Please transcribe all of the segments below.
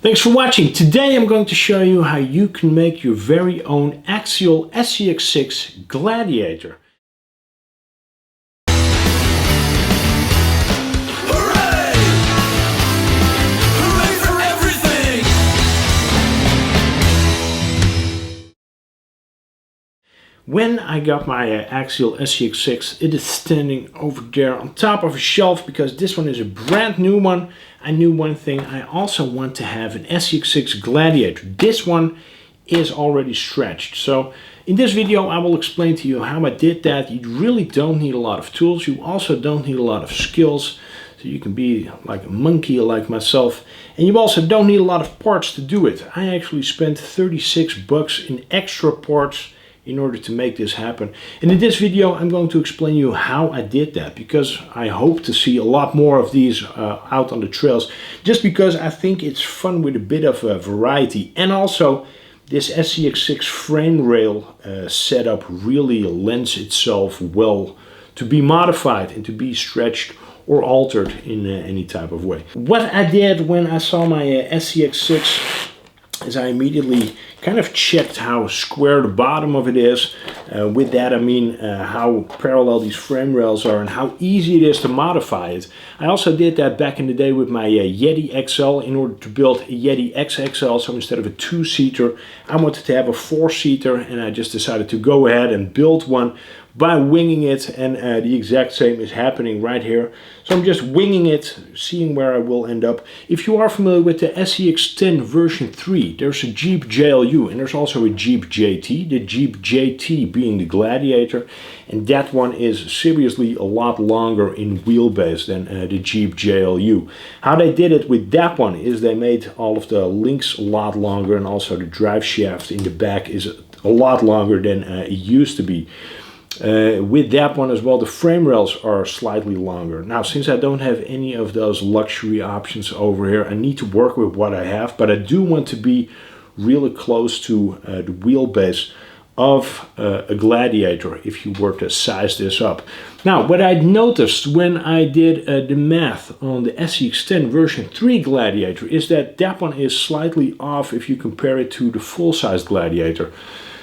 Thanks for watching. Today I'm going to show you how you can make your very own Axial SCX6 Gladiator. Hooray! Hooray for everything! When I got my Axial SCX6, it is standing over there on top of a shelf because this one is a brand new one. I knew one thing, I also want to have an SCX6 Gladiator. This one is already stretched. So in this video I will explain to you how I did that. You really don't need a lot of tools. You also don't need a lot of skills. So you can be like a monkey like myself. And you also don't need a lot of parts to do it. I actually spent 36 bucks in extra parts in order to make this happen. And in this video I'm going to explain you how I did that, because I hope to see a lot more of these out on the trails, just because I think it's fun with a bit of variety. And also this SCX6 frame rail setup really lends itself well to be modified and to be stretched or altered in any type of way. What I did when I saw my SCX6 is I immediately kind of checked how square the bottom of it is. With that I mean how parallel these frame rails are and how easy it is to modify it. I also did that back in the day with my Yeti XL in order to build a Yeti XXL. So instead of a 2-seater, I wanted to have a 4-seater, and I just decided to go ahead and build one by winging it, and the exact same is happening right here. So I'm just winging it, seeing where I will end up. If you are familiar with the SCX10 version 3, there's a Jeep JLU and there's also a Jeep JT, the Jeep JT being the Gladiator, and that one is seriously a lot longer in wheelbase than the Jeep JLU. How they did it with that one is they made all of the links a lot longer, and also the drive shaft in the back is a lot longer than it used to be. With that one as well, the frame rails are slightly longer. Now, since I don't have any of those luxury options over here, I need to work with what I have, but I do want to be really close to the wheelbase of a Gladiator if you were to size this up. Now, what I noticed when I did the math on the SCX10 version 3 Gladiator is that that one is slightly off if you compare it to the full-size Gladiator.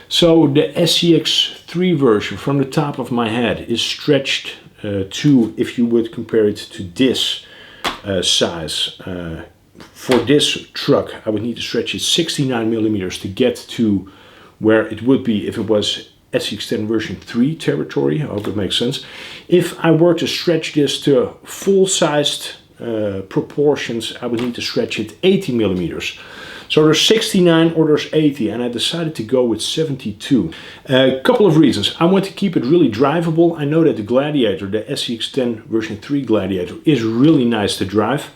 So the SCX3 version, from the top of my head, is stretched to, if you would compare it to this size. For this truck, I would need to stretch it 69 millimeters to get to where it would be if it was SCX10 version 3 territory. I hope that makes sense. If I were to stretch this to full-sized proportions, I would need to stretch it 80 millimeters. So there's 69 or there's 80, and I decided to go with 72. A couple of reasons. I want to keep it really drivable. I know that the Gladiator, the SCX10 version 3 Gladiator, is really nice to drive.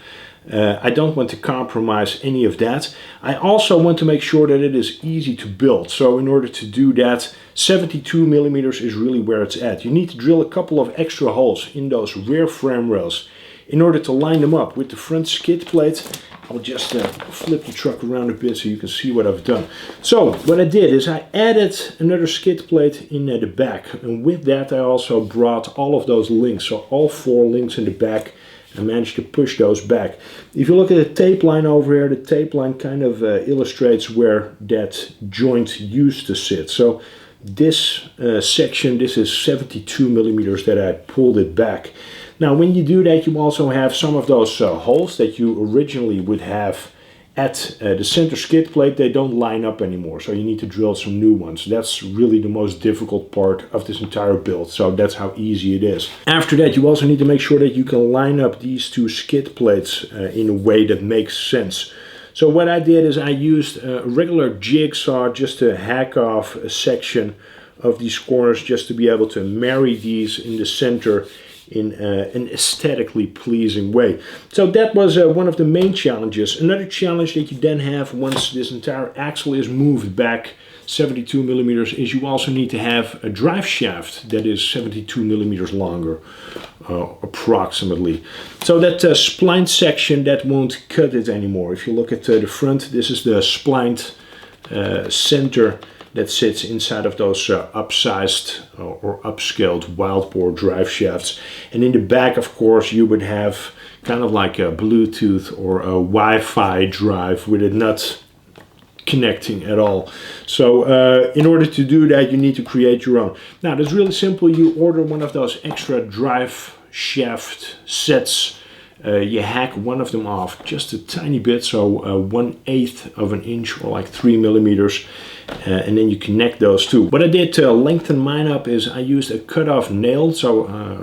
I don't want to compromise any of that. I also want to make sure that it is easy to build. So in order to do that, 72 millimeters is really where it's at. You need to drill a couple of extra holes in those rear frame rails in order to line them up with the front skid plate. I'll just flip the truck around a bit so you can see what I've done. So what I did is I added another skid plate in the back, and with that I also brought all of those links, so all 4 links in the back. I managed to push those back. If you look at the tape line over here, the tape line kind of illustrates where that joint used to sit. So this section, this is 72 millimeters that I pulled it back. Now when you do that, you also have some of those holes that you originally would have at the center skid plate. They don't line up anymore, so you need to drill some new ones. That's really the most difficult part of this entire build, so that's how easy it is. After that, you also need to make sure that you can line up these 2 skid plates in a way that makes sense. So what I did is I used a regular jigsaw just to hack off a section of these corners, just to be able to marry these in the center in an aesthetically pleasing way. So that was one of the main challenges. Another challenge that you then have once this entire axle is moved back 72 millimeters is you also need to have a drive shaft that is 72 millimeters longer, approximately. So that splined section, that won't cut it anymore. If you look at the front, this is the splined center that sits inside of those upsized or upscaled wild bore drive shafts. And in the back, of course, you would have kind of like a Bluetooth or a Wi-Fi drive with it not connecting at all. So in order to do that, you need to create your own. Now that's really simple. You order one of those extra drive shaft sets. You hack one of them off just a tiny bit, so 1/8 of an inch or like 3 millimeters, and then you connect those two. What I did to lengthen mine up is I used a cut-off nail, so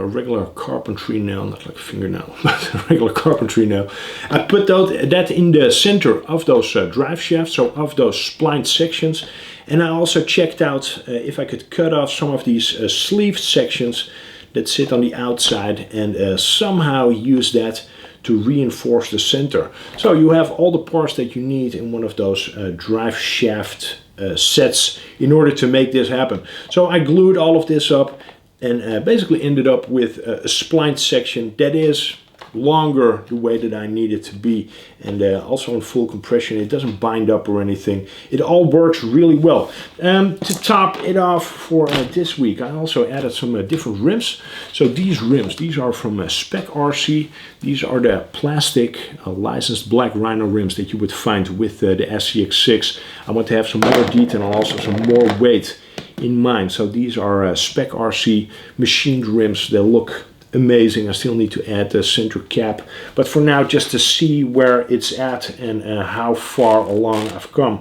a regular carpentry nail, not like a fingernail, but a regular carpentry nail. I put that in the center of those drive shafts, so of those splined sections, and I also checked out if I could cut off some of these sleeve sections that sit on the outside and somehow use that to reinforce the center. So you have all the parts that you need in one of those drive shaft sets in order to make this happen. So I glued all of this up and basically ended up with a splined section that is longer the way that I need it to be, and also in full compression. It doesn't bind up or anything. It all works really well. To top it off for this week, I also added some different rims. So these rims, these are from Spec RC. These are the plastic licensed black Rhino rims that you would find with the SCX6. I want to have some more detail and also some more weight in mind. So these are Spec RC machined rims. They look amazing. I still need to add the center cap, but for now, just to see where it's at and how far along I've come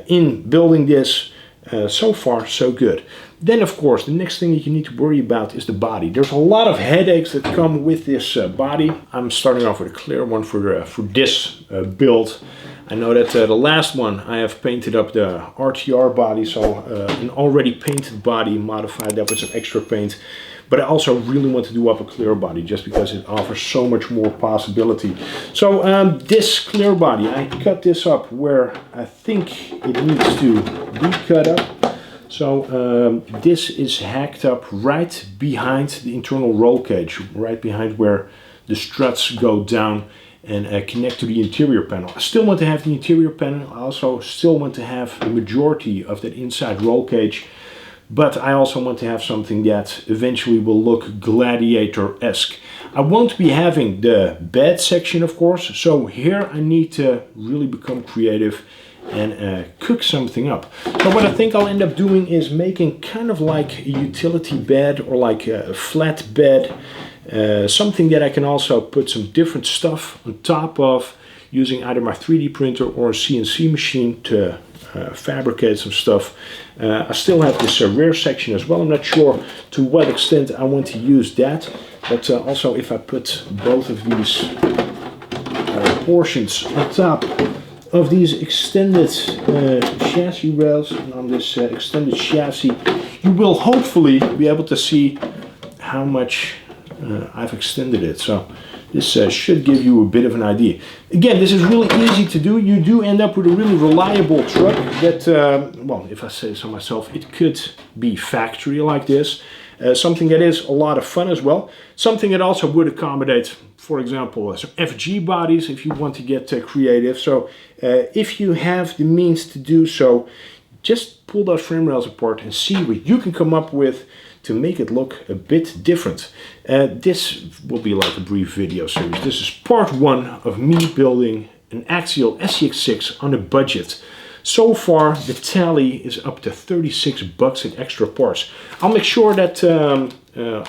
in building this. So far so good. Then of course the next thing that you need to worry about is the body. There's a lot of headaches that come with this body. I'm starting off with a clear one for this build. I know that the last one I have painted up the RTR body, so an already painted body, modified that with some extra paint. But I also really want to do up a clear body just because it offers so much more possibility. So this clear body, I cut this up where I think it needs to be cut up. So this is hacked up right behind the internal roll cage, right behind where the struts go down and connect to the interior panel. I still want to have the interior panel. I also still want to have the majority of that inside roll cage. But I also want to have something that eventually will look Gladiator-esque. I won't be having the bed section, of course, so here I need to really become creative and cook something up. So what I think I'll end up doing is making kind of like a utility bed or like a flat bed, something that I can also put some different stuff on top of, using either my 3D printer or a CNC machine to fabricate some stuff. I still have this rear section as well. I'm not sure to what extent I want to use that, but also if I put both of these portions on top of these extended chassis rails and on this extended chassis, you will hopefully be able to see how much I've extended it. So this should give you a bit of an idea. Again, this is really easy to do. You do end up with a really reliable truck that, well, if I say so myself, it could be factory like this. Something that is a lot of fun as well. Something that also would accommodate, for example, some FG bodies if you want to get creative. So if you have the means to do so, just pull those frame rails apart and see what you can come up with to make it look a bit different. This will be like a brief video series. This is part one of me building an Axial SCX6 on a budget. So far the tally is up to $36 in extra parts. I'll make sure that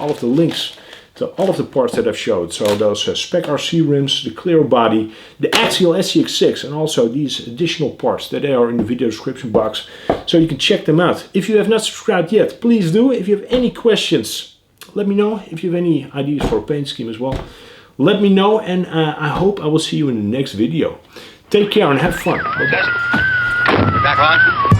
all of the links to all of the parts that I've showed, so those Spec RC rims, the clear body, the Axial SCX6, and also these additional parts, that they are in the video description box, so you can check them out. If you have not subscribed yet, please do. If you have any questions, let me know. If you have any ideas for a paint scheme as well, let me know, and I hope I will see you in the next video. Take care and have fun. Bye-bye. Back on.